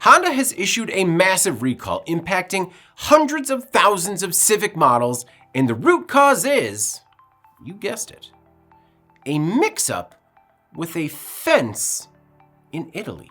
Honda has issued a massive recall impacting hundreds of thousands of Civic models, and the root cause is, you guessed it, a mix-up with a fence in Italy.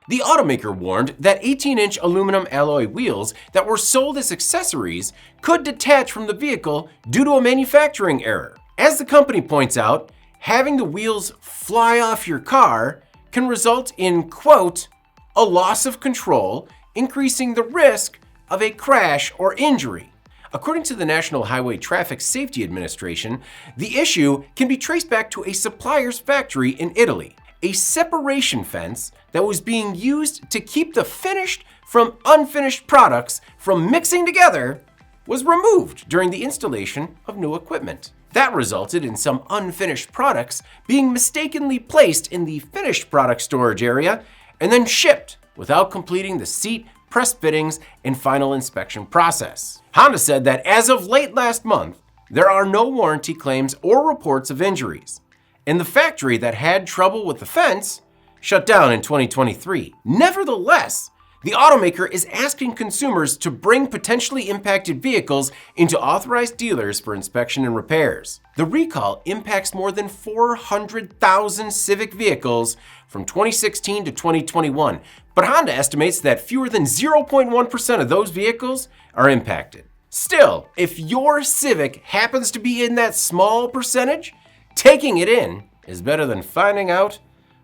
The automaker warned that 18-inch aluminum alloy wheels that were sold as accessories could detach from the vehicle due to a manufacturing error. As the company points out, having the wheels fly off your car can result in, quote, a loss of control, increasing the risk of a crash or injury. According to the National Highway Traffic Safety Administration, the issue can be traced back to a supplier's factory in Italy. A separation fence that was being used to keep the finished from unfinished products from mixing together was removed during the installation of new equipment. That resulted in some unfinished products being mistakenly placed in the finished product storage area and then shipped without completing the seat, press fittings, and final inspection process. Honda said that as of late last month, there are no warranty claims or reports of injuries, and the factory that had trouble with the fence shut down in 2023. Nevertheless, the automaker is asking consumers to bring potentially impacted vehicles into authorized dealers for inspection and repairs. The recall impacts more than 400,000 Civic vehicles from 2016 to 2021, but Honda estimates that fewer than 0.1% of those vehicles are impacted. Still, if your Civic happens to be in that small percentage, taking it in is better than finding out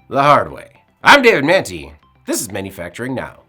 the hard way. I'm David Manti. This is Manufacturing Now.